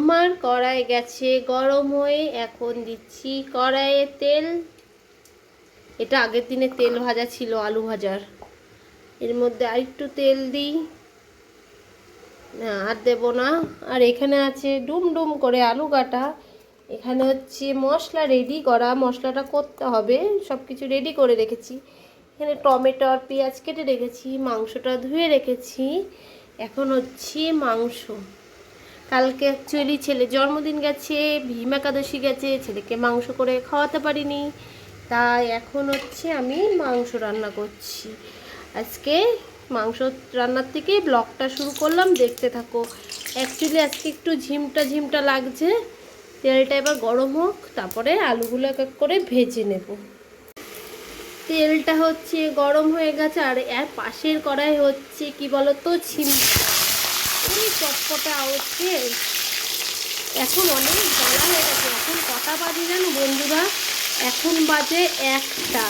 আমার কড়াই গেছে গরম হয়ে, এখন দিচ্ছি কড়াইয়ে তেল। এটা আগের দিনে তেল ভাজা ছিল, আলু ভাজার। এর মধ্যে আরেকটু তেল দিই, না আর দেবো না। আর এখানে আছে ডুম ডুম করে আলু কাটা। এখানে হচ্ছে মশলা রেডি করা, মশলাটা করতে হবে, সব কিছু রেডি করে রেখেছি। এখানে টমেটো আর পেঁয়াজ কেটে রেখেছি, মাংসটা ধুয়ে রেখেছি। এখন হচ্ছে মাংস। কালকে অ্যাকচুয়ালি ছেলে জন্মদিন গেছে, ভীম একাদশী গেছে, ছেলেকে মাংস করে খাওয়াতে পারিনি, তাই এখন হচ্ছে আমি মাংস রান্না করছি আজকে। মাংস রান্নার থেকে ব্লগটা শুরু করলাম, দেখতে থাকো। অ্যাকচুয়ালি আজকে একটু ঝিমটা ঝিমটা লাগছে। তেলটা এবার গরম হোক, তারপরে আলুগুলো এক এক করে ভেজে নেব। তেলটা হচ্ছে গরম হয়ে গেছে, আর এর পাশের কড়াই হচ্ছে কি বলতো, ওই চটপটা হচ্ছে। এখন অনেক জ্বালা হয়ে গেছে। এখন কটা বাজে জানো বন্ধুরা? এখন বাজে 1টা।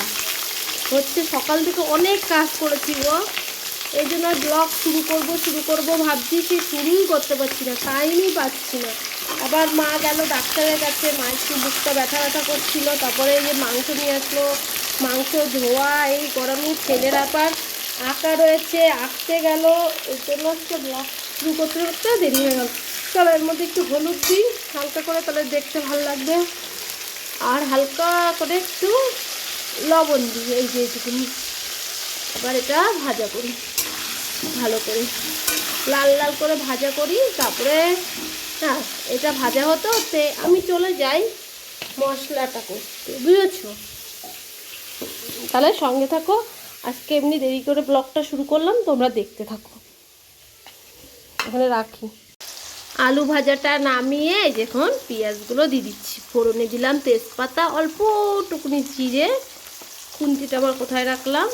হচ্ছে সকাল থেকে অনেক কাজ করেছি গো, এই জন্য ব্লগ শুরু করব ভাবছি, সে শুরুই করতে পারছি না, টাইমই পাচ্ছি না। আবার মা গেল ডাক্তারের কাছে, মা একটু বুকটা ব্যথা ব্যথা করছিল। তারপরে এই যে মাংস নিয়ে আসলো, মাংস ধোয়া, এই গরমে ছেলের আবার আঁকা রয়েছে, আঁকতে গেল। এর জন্য হচ্ছে ব্লগ শুরু করতে করতে দেরি হয়ে গেল। চলো এর মধ্যে একটু হলুদ দিই হালকা করে, তাহলে দেখতে ভালো লাগবে। আর হালকা করে একটু লবণ দিই, এই যে এইটুকুনি। এবার এটা ভাজা করি ভালো করে, লাল লাল করে ভাজা করি। তারপরে হ্যাঁ, এটা ভাজা হতে হতে আমি চলে যাই মশলাটা করতে, বুঝেছো? তাহলে সঙ্গে থাকো। আজকে এমনি দেরি করে ব্লগটা শুরু করলাম, তোমরা দেখতে থাকো। এখানে রাখি। আলু ভাজাটা নামিয়ে যখন পেঁয়াজগুলো দিয়ে দিচ্ছি, ফোড়নে দিলাম তেজপাতা, অল্প টুকুনি জিরে। খুন্তিটা আবার কোথায় রাখলাম?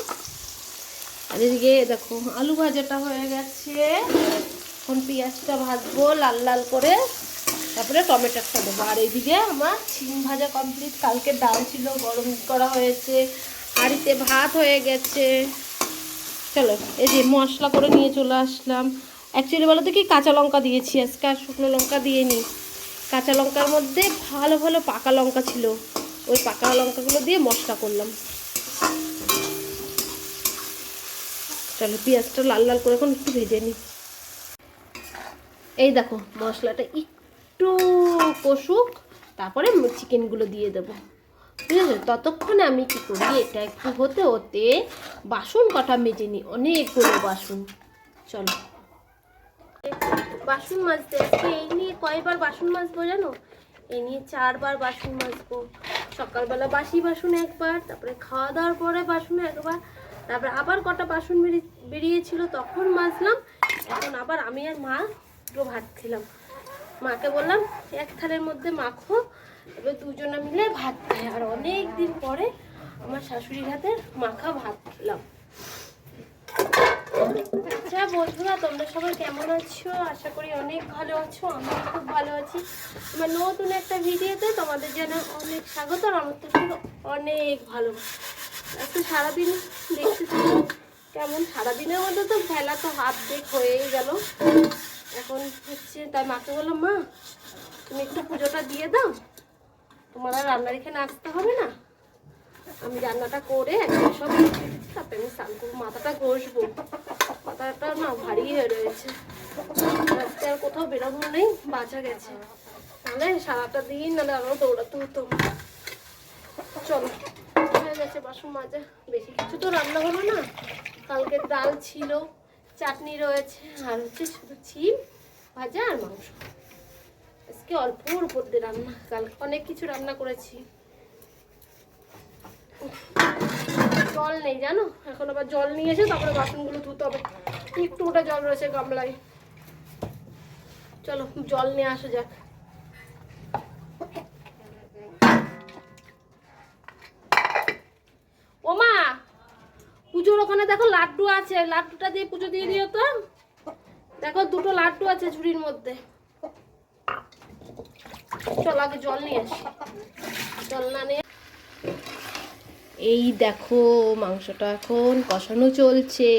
আর এদিকে দেখো আলু ভাজাটা হয়ে গেছে। এখন পেঁয়াজটা ভাজবো লাল লাল করে, তারপরে টমেটোটা দেবো। আর এইদিকে আমার শিম ভাজা কমপ্লিট। কালকে ডাল ছিল, গরম করা হয়েছে, হাঁড়িতে ভাত হয়ে গেছে। চলো এই যে মশলা করে নিয়ে চলে আসলাম। অ্যাকচুয়ালি বলো তো কি, কাঁচা লঙ্কা দিয়েছি আজকে, আর শুকনো লঙ্কা দিইনি। কাঁচা লঙ্কার মধ্যে ভালো ভালো পাকা লঙ্কা ছিল, ওই পাকা লঙ্কাগুলো দিয়ে মশলা করলাম। চলো পেঁয়াজটা লাল লাল করে এখন একটু ভেজে নিই। এই দেখো মশলাটা একটু কষুক, তারপরে চিকেনগুলো দিয়ে দেবো, ঠিক আছে? ততক্ষণে আমি কি করি, এটা একটু হতে হতে বাসন কটা মেজে নিই, অনেকগুলো বাসন। চলো বাসন মাজতে আজকে এই নিয়ে কয়বার বাসন মাজবো জানো? এই নিয়ে 4বার বাসন মাজবো। সকালবেলা বাসি বাসন একবার, তারপরে খাওয়া দাওয়ার পরে বাসন একবার, তারপরে আবার কটা বাসন বেরিয়েছিল তখন মাজলাম। এখন আবার আমি আর মা দুটো ভাত খেলাম। মাকে বললাম এক থালের মধ্যে মাখো, এবার দুজনে মিলে ভাত খাই। আর অনেক দিন পরে আমার শাশুড়ির হাতে মাখা ভাত খেলাম। আচ্ছা বন্ধুরা, তোমরা সবাই কেমন আছো? আশা করি অনেক ভালো আছো, আমি খুব ভালো আছি। আমার নতুন একটা ভিডিওতে তোমাদের জন্য অনেক স্বাগত, আর আমার থেকে অনেক ভালো। আজকে সারাদিন দেখতে থাকো কেমন। সারাদিনের মধ্যে তো বেলা তো হাফ ডেক হয়েই গেল। এখন হচ্ছে তাই মাকে বললাম, মা তুমি একটু পুজোটা দিয়ে দাও, তোমার আর রান্নার এখানে আসতে হবে না, আমি রান্নাটা করে একদম সব তারপরে আমি স্নান করবো, মাথাটা ঘষবো, মাথাটা না ভারী হয়ে রয়েছে। আজকে আর কোথাও বেরোনো নেই, বাঁচা গেছে, তাহলে সারাটা দিন নাহলে আরো দৌড়াতে হতো। চলো হয়ে গেছে বাসন মাজা, বেশি কিছু তো রান্না হলো না। কালকে ডাল ছিল, চাটনি রয়েছে, আর হচ্ছে শুধু শিম ভাজা আর মাংস। আজকে অল্পর উপর দিয়ে রান্না, কালকে অনেক কিছু রান্না করেছি। জল নেই জানো, এখন আবার জল নিয়ে এসে তারপরে বাসনগুলো ধুতে হবে। একটু ওটা জল রয়েছে গামলায়, চলো জল নিয়ে আসা যাক। ও মা, পুজোর ওখানে দেখো লাড্ডু আছে, লাড্ডুটা দিয়ে পুজো দিয়ে দিও তো। দেখো দুটো লাড্ডু আছে ঝুড়ির মধ্যে। চল আগে জল নিয়ে আসি, জল না নিয়ে। এই দেখো মাংসটা এখন কষানো চলছে।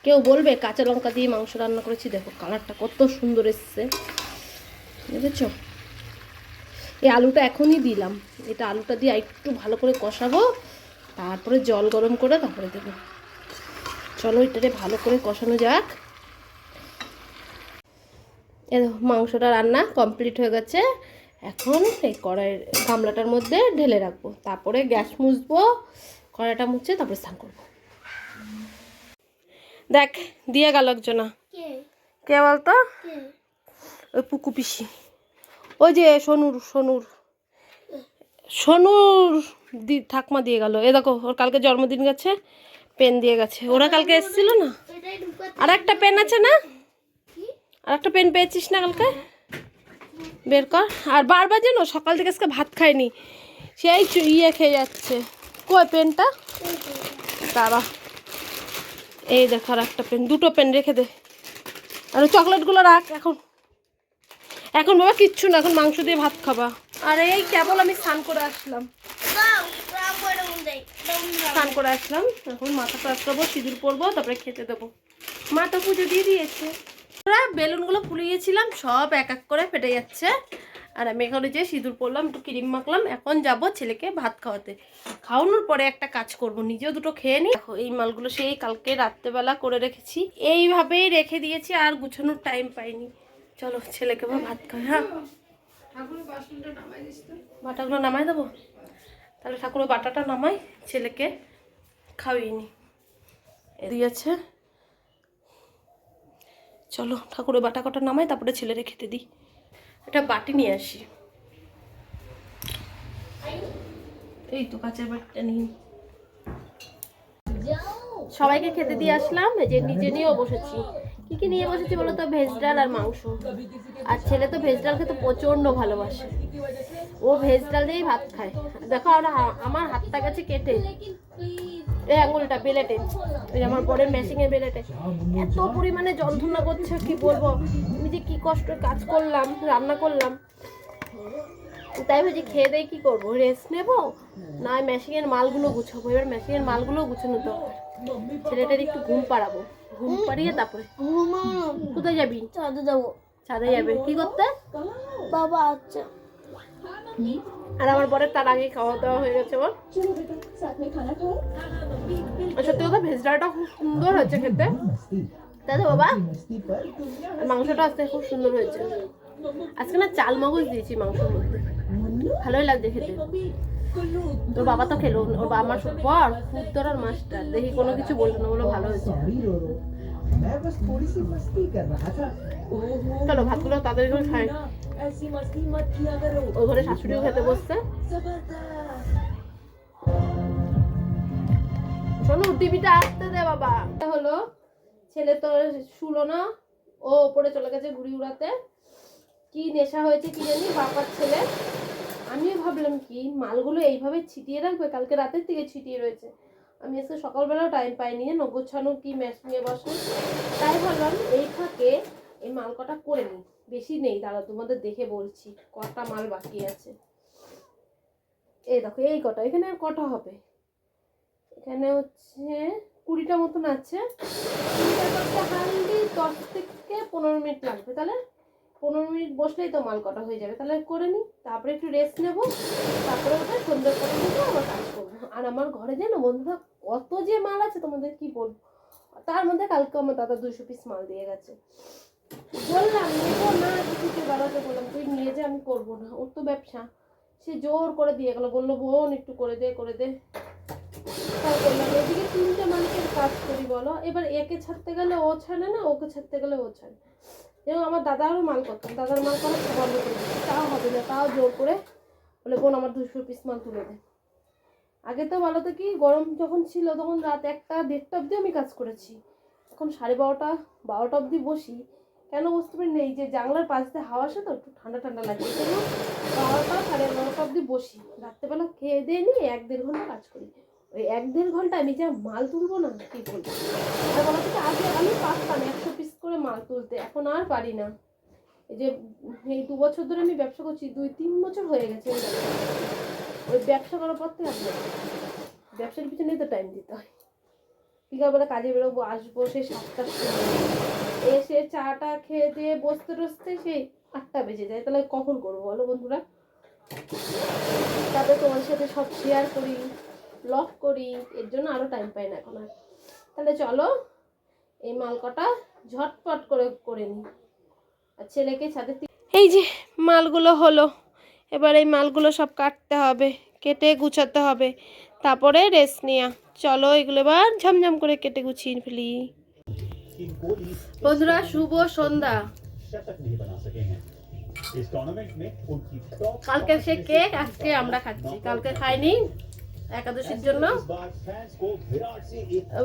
কেউ বলবে কাঁচা লঙ্কা দিয়ে মাংস রান্না করেছি, দেখো কালারটা কত সুন্দর এসছে। বুঝেছ? এই আলুটা এখনই দিলাম, এটা আলুটা দিয়ে একটু ভালো করে কষাবো, তারপরে জল গরম করে তারপরে দেবো। চলো এটাতে ভালো করে কষানো যাক। এই মাংসটা রান্না কমপ্লিট হয়ে গেছে। এখন এই কড়াইয়ের গামলাটার মধ্যে ঢেলে রাখবো, তারপরে গ্যাস মুছবো, কড়াইটা মুছে তারপরে স্নান করবো। দেখ দিয়ে গেল একজনা। কে বলতো? ওই পুকু পিসি, ওই যে সোনুর সোনুর সোনুর ঠাকমা দিয়ে গেল। এ দেখো ওর কালকে জন্মদিন গেছে, পেন দিয়ে গেছে। ওরা কালকে এসেছিল না, আর একটা পেন আছে না, আর একটা পেন পেয়েছিস না কালকে, বের কর। আর বারবার যেন সকাল থেকে আজকে ভাত খায়নি, সেই ইয়ে খেয়ে যাচ্ছে। কই পেনটা? দাঁড়া, এই দেখো আর একটা পেন, দুটো পেন রেখে দে। আর চকলেটগুলো রাখ। এখন এখন বাবা কিচ্ছু না, এখন মাংস দিয়ে ভাত খাবা। আর এই কেবল আমি স্নান করে আসলাম, স্নান করে আসলাম। এখন মাথাটা আটকাবো, সিঁদুর পরবো, তারপরে খেতে দেবো। মা তো পুজো দিয়ে দিয়েছে। বেলুনগুলো ফুলিয়েছিলাম, সব এক এক করে ফেটে যাচ্ছে। আর আমি এখানে যে সিঁদুর পরলাম, একটু ক্রিম মাখলাম, এখন যাব ছেলেকে ভাত খাওয়াতে। খাওয়ানোর পরে একটা কাজ করব, নিজেও দুটো খেয়ে নিই। দেখো এই মালগুলো সেই কালকে রাত্রেবেলা করে রেখেছি, এইভাবেই রেখে দিয়েছি, আর গুছানোর টাইম পাইনি। চলো ছেলেকে ভাত খাই। হ্যাঁ, বাটাগুলো নামাই দেবো, তাহলে ঠাকুরের বাটাটা নামাই, ছেলেকে খাওয়িয়ে নি দিয়েছে। চলো ঠাকুরের বাটা কটা নামাই, তারপরে ছেলেরে খেতে দিই। একটা বাটি নিয়ে আসি, এই তো কাঁচের বাটিটা নিই। সবাইকে খেতে দিয়ে আসলাম, এই যে নিজে নিয়েও বসেছি। কি কি নিয়ে বসেছি বলো তো? ভেজ ডাল আর মাংস। আর ছেলে তো ভেজ ডাল খেতে প্রচন্ড ভালোবাসে, ও ভেজ ডাল দিয়েই ভাত খায়। দেখো আমার হাতটা গেছে কেটে, এই আঙুলটা বেলেটে, ওই আমার বরের মেশিনের বেলেটে এত পরিমাণে যন্ত্রণা করছে, কি বলবো। আমি যে কি কষ্ট কাজ করলাম, রান্না করলাম, তাই ভাবছি খেয়ে দিয়ে কি করবো, রেস্ট নেবো না মেশিনের মালগুলো গুছাবো। এবার মেশিনের মালগুলো গুছানো দরকার। ছেলেটার একটু ঘুম পাড়াবো, ঘুম পাড়িয়ে তারপরে। কোথায় যাবি? ছাদে যাবো। ছাদে যাবে কি করতে? বাবা আচ্ছা। আর আমার পরে তার আগে খাওয়া দাওয়া হয়ে গেছে। ওর সত্যি কথা ভেজ ডালটা খুব সুন্দর হয়েছে খেতে, তাই তো বাবা? মাংসটা আজকে খুব সুন্দর হয়েছে। আজকে না চাল মগজ দিয়েছি মাংসের মধ্যে, ভালোই লাগছে খেতে। তোর বাবা তো খেলো, ওর বাবা আমার পর ফুড ধরার মাস্টার, দেখি কোনো কিছু বললো না, বলো ভালো হয়েছে। চলো ভাতগুলো তাড়াতাড়ি করে খাই। ওই ঘরে শাশুড়িও খেতে বসছে। শোনো টিভিটা আসতে দে বাবা। হলো ছেলে তো শুলো না, ও ওপরে চলে গেছে ঘুড়ি উড়াতে। কি নেশা হয়েছে কি জানি বাবার ছেলে। আমিও ভাবলাম কি মালগুলো এইভাবে ছিটিয়ে রাখবে, কালকে রাতের থেকে ছিটিয়ে রয়েছে। আমি আজকে সকালবেলাও টাইম পাইনি না, গোছানো কি ম্যাশ নিয়ে বসে। তাই ভাবলাম এই ফাঁকে এই মাল কটা করে নিই। বেশি নেই, দাঁড়া তোমাদের দেখে বলছি কটা মাল বাকি আছে। এই দেখো এই কটা, এখানে আর কটা হবে, এখানে হচ্ছে 20টা মতন আছে। হার্ডলি 10 থেকে 15 মিনিট লাগবে, তাহলে 15 মিনিট বসলেই তো মাল কটা হয়ে যাবে। তাহলে করে নিই, তারপরে একটু রেস্ট নেবো, তারপরে ওটা সন্ধ্যে করে নিয়ে আবার কাজ করবো। আর আমার ঘরে যেন বন্ধুরা কত যে মাল আছে তোমাদের কি বলবো। তার মধ্যে কালকে আমার দাদা 200 পিস মাল দিয়ে গেছে। বললাম নেবো না, কিছু দাদাকে বললাম তুই নিয়ে যা, আমি করবো না, ওর তো ব্যবসা। সে জোর করে দিয়ে গেলো, বললো বোন একটু করে দে করে দে। তাই বললাম এদিকে 3টে মানুষের কাজ করি বলো, এবার একে ছাড়তে গেলে ও ছাড়ে না, ওকে ছাড়তে গেলে ও ছাড়ে। এবং আমার দাদারও মাল করতাম, দাদার মাল করা বন্ধ করে দিচ্ছি, তাও হবে না, তাও জোর করে বলে বোন আমার 200 পিস মাল তুলে দে। আগে তো বলো তো কি গরম যখন ছিল তখন রাত 1টা 1:30 অবধি আমি কাজ করেছি, এখন 12:30 12টা অবধি বসি। কেন বুঝতে পারি নেই যে জানলার পাশ দিয়ে হাওয়া আসে তো একটু ঠান্ডা ঠান্ডা লাগে, এই জন্য 12টা 11:30 অবধি বসি। রাত্রেবেলা খেয়ে দিয়ে নিয়ে 1-1.5 ঘন্টা কাজ করি। ওই 1-1.5 ঘন্টা আমি যা মাল তুলবো না কি বলবো। আর বলা থেকে আগে আমি পারতাম 100 পিস করে মাল তুলতে, এখন আর পারি না। এই যে এই 2 বছর ধরে আমি ব্যবসা করছি, 2-3 বছর হয়ে গেছে ওই ব্যবসা করার পর থেকে আসবে, ব্যবসার পিছনে তো টাইম দিতে হয়। বিকালবেলা কাজে বেরোবো, আসবো সেই 7টার সময়, এসে চাটা খেয়ে দিয়ে বসতে বসতে সেই 8টা বেজে যায়, তাহলে কখন করবো বলো বন্ধুরা? তারপরে তোমার সাথে সব শেয়ার করি, ব্লগ করি, এর জন্য আরও টাইম পাই না এখন আর। তাহলে চলো এই মাল কটা ঝটপট করে করে নিই আর ছেলেকে ছাদে। এই যে মালগুলো হলো, এবার এই মালগুলো সব কাটতে হবে, কেটে গুছাতে হবে, তারপরে রেস্ট নেওয়া। চলো এগুলো এবার ঝমঝম করে কেটে গুছিয়ে ফেলি। বন্ধুরা শুভ সন্ধ্যা। কালকে সে কেক আজকে আমরা খাচ্ছি, কালকে খাইনি একাদশীর জন্য।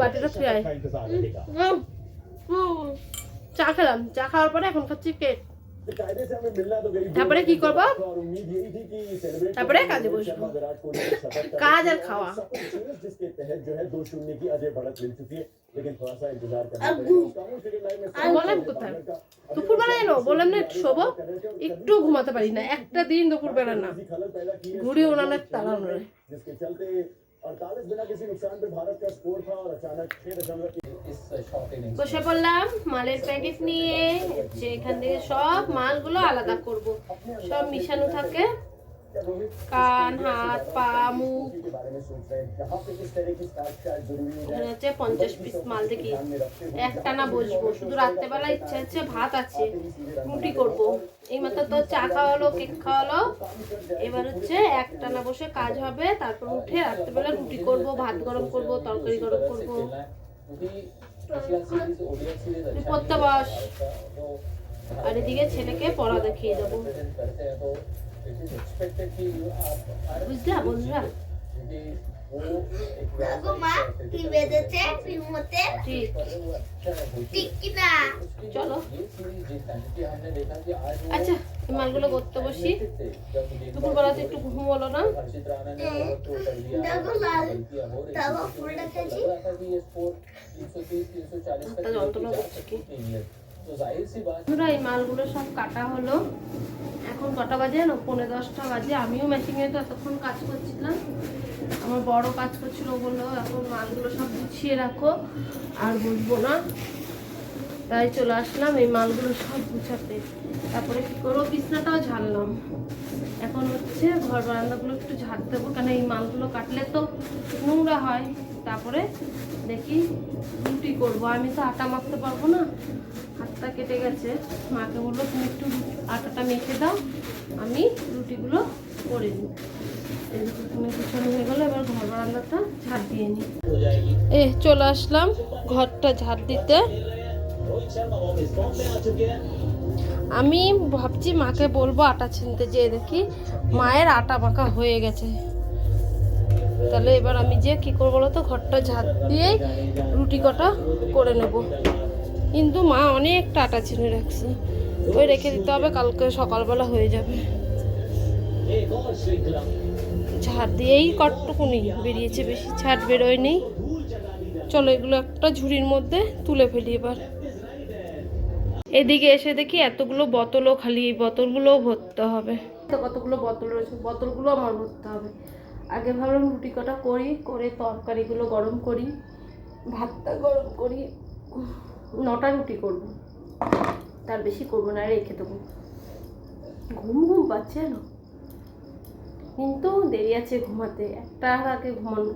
বাটিটা ছুঁয়ে চা খেলাম, চা খাওয়ার পরে এখন খাচ্ছি কেক। তারপরে কি করবো? তারপরে কাজে বসবো, কাজ আর খাওয়া। বললাম কোথায় দুপুরবেলা এলো, বললাম না একটু শোবো, একটু ঘুমাতে পারি না একটা দিন, দুপুরবেলা না, ঘুরে ওনানের তারা নয়। বসে পড়লাম মালের প্যাকেট নিয়ে, এখান থেকে সব মালগুলো আলাদা করব, সব মিশানো থাকে, কান, হাত, পা, মুখ। এখানে হচ্ছে 50 পিস মাল, দেখি একটানা বসবো। শুধু রাত্রেবেলা ইচ্ছা হচ্ছে ভাত আছে, রুটি করব। এই মাত্র তো চা খাওয়ালো, কেক খাওয়ালো, এবার হচ্ছে একটানা বসে কাজ হবে। তারপর উঠে রাত্রেবেলা রুটি করব, ভাত গরম করব, তরকারি গরম করব। পড়তে বস, আর এদিকে ছেলেকে পড়া দেখিয়ে দেবো, বুঝলা বন্ধুরা? চলো আচ্ছা মালগুলো করতে বসি। দুপুরবেলা তো একটু ঘুম হলো না। যন্ত্রণা করছে কি? এই মালগুলো সব কাটা হলো। এখন কটা বাজে না, 9:45 বাজে। আমিও মেশিনে তো এতক্ষণ কাজ করছিলাম, আমার বড় কাজ করছিল, বললো এখন মালগুলো সব গুছিয়ে রাখো, আর বুঝবো না, তাই চলে আসলাম এই মালগুলো সব গুছাতে। তারপরে কি করবো, বিছনাটাও ঝাড়লাম। এখন হচ্ছে ঘর বারান্দাগুলো একটু ঝাড় দেবো, কেন এই মালগুলো কাটলে তো নোংরা হয়। তারপরে দেখি রুটি করবো, আমি তো আটা মাখতে পারবো না, হাতটা কেটে গেছে। মাকে বললো তুমি একটু আটাটা মেখে দাও, আমি রুটিগুলো করে নিই। এরকম গুছানো হয়ে গেলো, এবার ঘর বারান্দাটা ঝাড় দিয়ে নিই। চলে আসলাম ঘরটা ঝাড় দিতে। আমি ভাবছি মাকে বলবো আটা ছিনতে, যেয়ে দেখি মায়ের আটা মাখা হয়ে গেছে। তাহলে এবার আমি যে কি করবো বলো তো, ঘরটা ঝাড় দিয়ে রুটি কটা করে নেব। কিন্তু মা অনেকটা আটা চিনে রাখছে, ওই রেখে দিতে হবে, কালকে সকালবেলা হয়ে যাবে। ঝাড় দিয়েই কটটুকুনি বেরিয়েছে, বেশি ঝাড় বেরোয়নি। চলো এগুলো একটা ঝুড়ির মধ্যে তুলে ফেলি এবার। এদিকে এসে দেখি এতগুলো বোতলও খালি, এই বোতলগুলোও ভরতে হবে। তো কতগুলো বোতল রয়েছে, বোতলগুলো আমার ভরতে হবে। আগে ভাবলাম রুটি কটা করি, করে তরকারিগুলো গরম করি, ভাতটা গরম করি। 9টা রুটি করব, তার বেশি করবো না, রেখে দেবো। ঘুম ঘুম পাচ্ছে না, কিন্তু দেরি আছে ঘুমাতে, একটার আগে ঘুমানো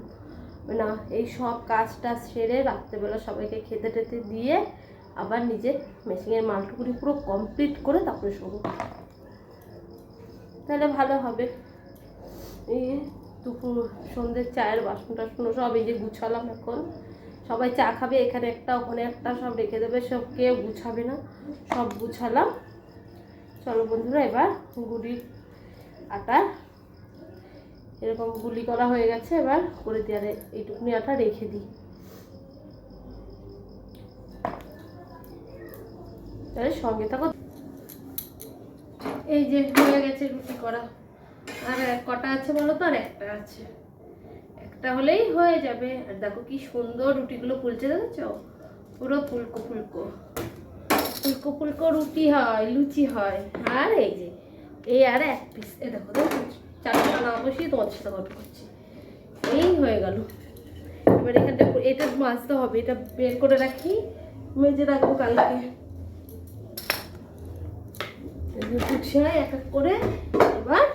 না। এই সব কাজটা সেরে রাত্রেবেলা সবাইকে খেতে টেতে দিয়ে আবার নিজের মেশিনের মালটুকুনি পুরো কমপ্লিট করে তারপরে শোবো, তাহলে ভালো হবে। এই দুপুর সন্ধ্যের চায়ের বাসন টাসন সব এই যে গুছালাম। এখন সবাই চা খাবে, এখানে একটা ওখানে একটা, সব রেখে দেবে, সব কেউ গুছাবে না, সব গুছালাম। চলো বন্ধুরা এবার গুড়ির আটা এরকম গুলি করা হয়ে গেছে, এবার করে দিয়ে এইটুকুনি আটা রেখে দিই, তাহলে সঙ্গে থাকো। এই যে হয়ে গেছে রুটি করা, আর কটা আছে বলো তো? আর একটা আছে, একটা হলেই হয়ে যাবে। আর দেখো কি সুন্দর রুটিগুলো ফুলছে, দেখেছ? পুরো ফুলকো ফুলকো ফুলকো ফুলকো রুটি হয়, লুচি হয়। আর এই যে এই আর এক পিস, এ দেখো দেখো, 4টা না বসিয়ে তোমাদের সাথে গল্প করছি। এই হয়ে গেল। এবার এখানটা এটা মাজতে হবে, এটা বের করে রাখি, মেজে রাখবো কালকে। ফুটছে এক এক করে। এবার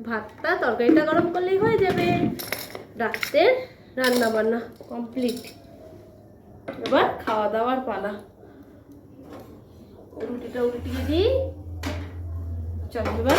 ভাতটা তরকারিটা গরম করলেই হয়ে যাবে, রাতের রান্না বান্না কমপ্লিট। এবার খাওয়া দাওয়ার পালা। রুটিটা উল্টিয়ে দিই। চলো এবার